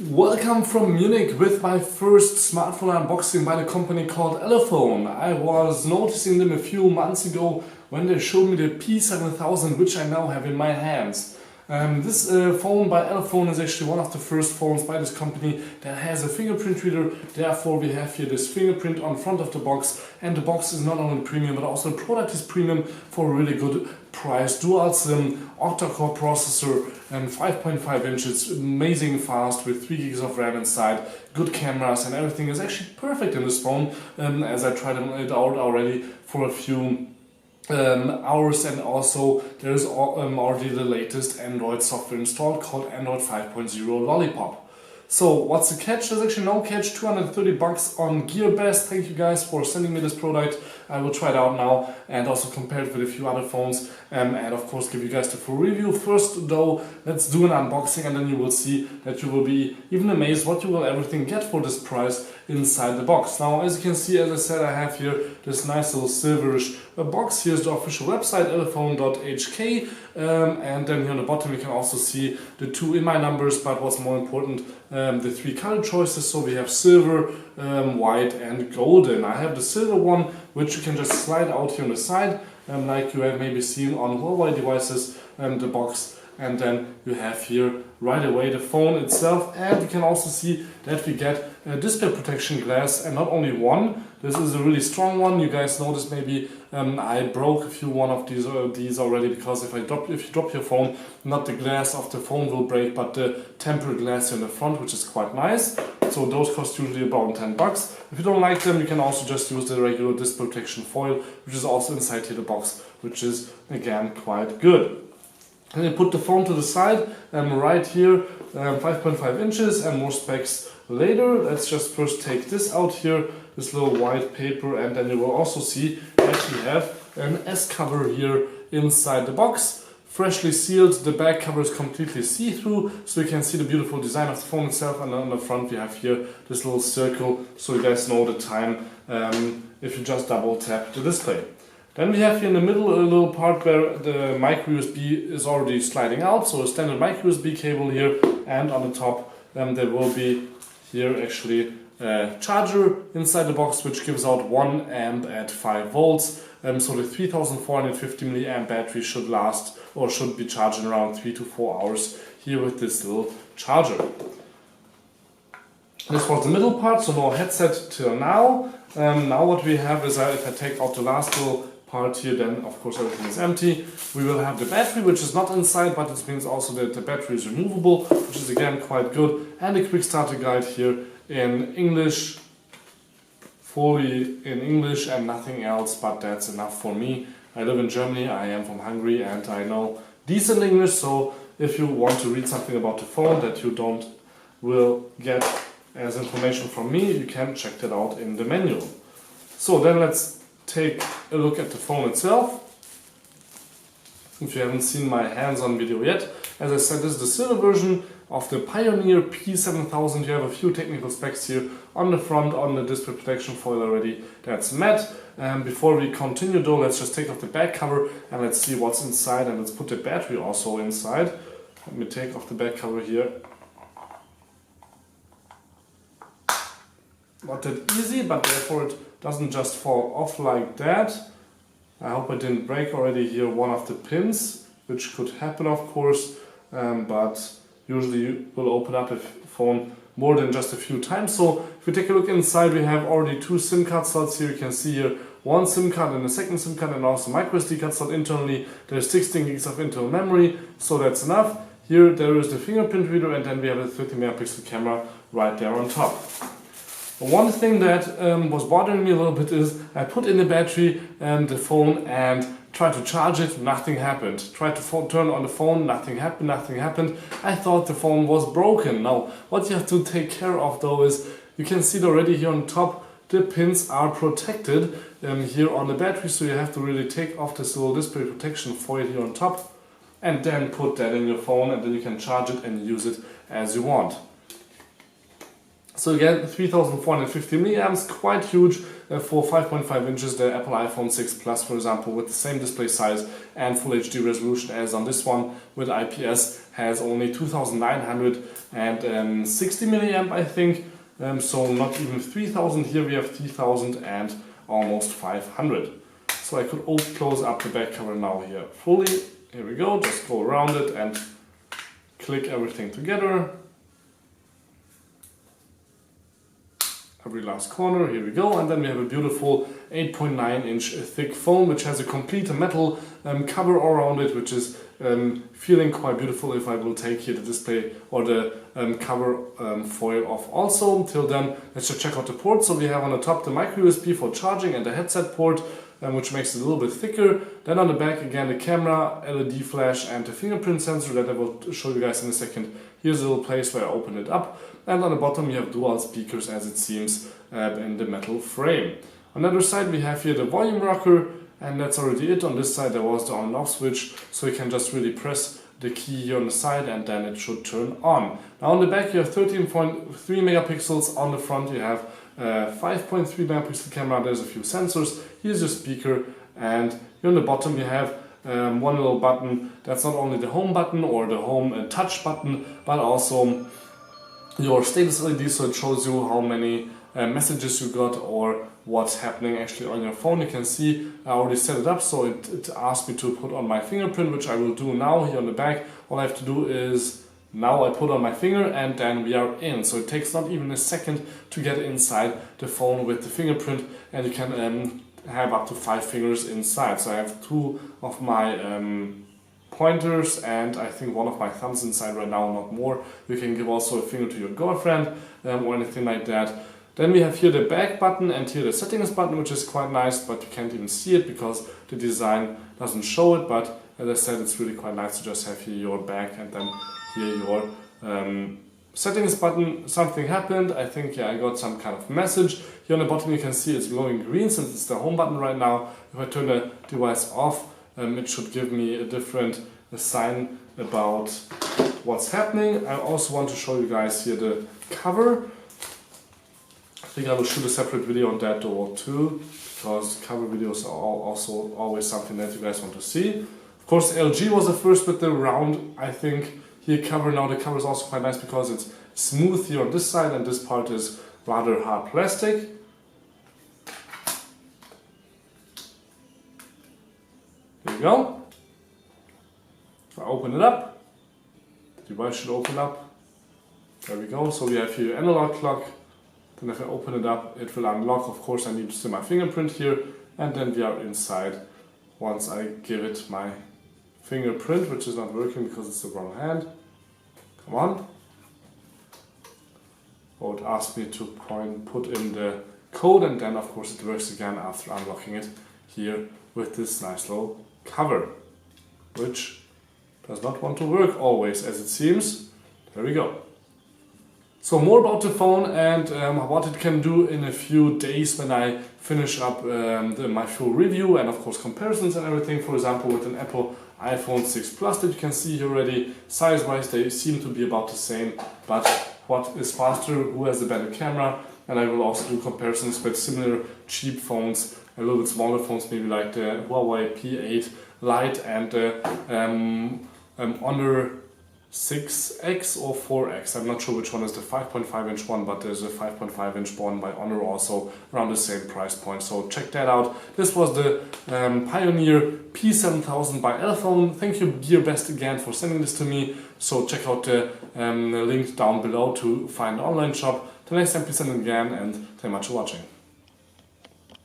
Welcome from Munich with my first smartphone unboxing by the company called Elephone. I was noticing them a few months ago when they showed me the P7000, which I now have in my hands. This phone by Elephone is actually one of the first phones by this company that has a fingerprint reader. Therefore we have here this fingerprint on front of the box, and the box is not only premium but also the product is premium for a really good price. Dual SIM, octa-core processor and 5.5 inches, amazing fast with 3 gigs of RAM inside, good cameras, and everything is actually perfect in this phone, as I tried it out already for a few hours. And also there is already the latest Android software installed called Android 5.0 Lollipop. So what's the catch? There's actually no catch. 230 bucks on GearBest. Thank you guys for sending me this product. I will try it out now and also compare it with a few other phones, and of course give you guys the full review. First though, let's do an unboxing and then you will see that you will be even amazed what you will everything get for this price inside the box. Now as you can see, as I said, I have here this nice little silverish box. Here's the official website, elephone.hk, and then here on the bottom you can also see the two IMEI numbers, but what's more important, the three color choices. So we have silver, white and golden. I have the silver one, which you can just slide out here on the side, like you have maybe seen on Huawei devices, the box, and then you have here right away the phone itself, and you can also see that we get a display protection glass, and not only one. This is a really strong one. You guys noticed maybe I broke a few of these already, because if you drop your phone, not the glass of the phone will break, but the tempered glass in the front, which is quite nice. So those cost usually about 10 bucks. If you don't like them, you can also just use the regular display protection foil, which is also inside here the box, which is again quite good. And you put the phone to the side, right here, 5.5 inches, and more specs later. Let's just first take this out here, this little white paper, and then you will also see that we have an S cover here inside the box. Freshly sealed, the back cover is completely see-through, so you can see the beautiful design of the phone itself, and on the front we have here this little circle, so you guys know the time if you just double tap the display. Then we have here in the middle a little part where the micro USB is already sliding out, so a standard micro USB cable here, and on the top there will be here actually a charger inside the box, which gives out 1 amp at 5 volts. So the 3450 milliamp battery should last, or should be charging around 3 to 4 hours here with this little charger. This was the middle part, so no headset till now. Now what we have is, if I take out the last little part here, then of course everything is empty. We will have the battery, which is not inside, but this means also that the battery is removable, which is again quite good, and a quick starter guide here in English, fully in English and nothing else, but that's enough for me. I live in Germany, I am from Hungary, and I know decent English, so if you want to read something about the phone that you will get as information from me, you can check that out in the manual. So then let's take a look at the phone itself. If you haven't seen my hands-on video yet, as I said, this is the silver version of the Pioneer P7000. You have a few technical specs here on the front, on the display protection foil already, that's matte. Before we continue though, let's just take off the back cover and let's see what's inside, and let's put the battery also inside. Let me take off the back cover here. Not that easy, but therefore it doesn't just fall off like that. I hope I didn't break already here one of the pins, which could happen of course, but usually you will open up a phone more than just a few times. So if we take a look inside, we have already 2 SIM card slots here. You can see here one SIM card and a second SIM card, and also micro SD card slot internally. There's 16 gigs of internal memory, so that's enough. Here there is the fingerprint reader, and then we have a 30 megapixel camera right there on top. One thing that was bothering me a little bit is I put in the battery and the phone and tried to charge it, nothing happened. Tried to turn on the phone, nothing happened. I thought the phone was broken. Now, what you have to take care of though is, you can see it already here on top, the pins are protected here on the battery, so you have to really take off this little display protection foil here on top and then put that in your phone, and then you can charge it and use it as you want. So again, 3450 milliamps, quite huge for 5.5 inches. The Apple iPhone 6 Plus, for example, with the same display size and full HD resolution as on this one with IPS, has only 2960 milliamp, I think. So not even 3000. Here we have 3000 and almost 500. So I could close up the back cover now here fully. Here we go, just go around it and click everything together. Every last corner, here we go, and then we have a beautiful 8.9 inch thick phone which has a complete metal cover around it, which is feeling quite beautiful. If I will take here the display or the cover foil off also. Till then, let's just check out the ports. So we have on the top the micro USB for charging and the headset port, which makes it a little bit thicker. Then on the back again the camera, LED flash and the fingerprint sensor that I will show you guys in a second. Here's a little place where I open it up, and on the bottom you have dual speakers as it seems in the metal frame. On the other side we have here the volume rocker, and that's already it. On this side there was the on and off switch, so you can just really press the key here on the side and then it should turn on. Now on the back you have 13.3 megapixels, on the front you have 5.3 megapixel camera, there's a few sensors, here's your speaker, and here on the bottom you have one little button. That's not only the home button or the home touch button, but also your status LED, so it shows you how many messages you got or what's happening actually on your phone. You can see I already set it up, so it asked me to put on my fingerprint, which I will do now here on the back. All I have to do is now I put on my finger and then we are in. So it takes not even a second to get inside the phone with the fingerprint, and you can have up to 5 fingers inside. So I have 2 of my pointers and I think 1 of my thumbs inside right now, not more. You can give also a finger to your girlfriend or anything like that. Then we have here the back button and here the settings button, which is quite nice, but you can't even see it because the design doesn't show it. But as I said, it's really quite nice to just have here your back and then here your settings button. Something happened, I think, yeah, I got some kind of message. Here on the bottom you can see it's glowing green since it's the home button right now. If I turn the device off, it should give me a different sign about what's happening. I also want to show you guys here the cover. I think I will shoot a separate video on that door too, because cover videos are also always something that you guys want to see. Of course, LG was the first with the round, I think, here cover. Now the cover is also quite nice because it's smooth here on this side and this part is rather hard plastic. There you go. If I open it up, the device should open up. There we go. So we have here analog clock. Then if I open it up, it will unlock. Of course, I need still my fingerprint here, and then we are inside once I give it my fingerprint, which is not working because it's the wrong hand. Come on. Oh, it asked me to put in the code, and then of course it works again after unlocking it here with this nice little cover, which does not want to work always as it seems. There we go. So more about the phone and what it can do in a few days when I finish up my full review and of course comparisons and everything. For example, with an Apple iPhone 6 Plus that you can see here already, size-wise they seem to be about the same, but what is faster, who has a better camera, and I will also do comparisons with similar cheap phones, a little bit smaller phones, maybe like the Huawei P8 Lite and the Honor 6X or 4X. I'm not sure which one is the 5.5 inch one, but there's a 5.5 inch one by Honor also around the same price point. So check that out. This was the Pioneer P7000 by Elephone. Thank you GearBest again for sending this to me. So check out the link down below to find the online shop. Till next time, please send it again, and thank you much for watching.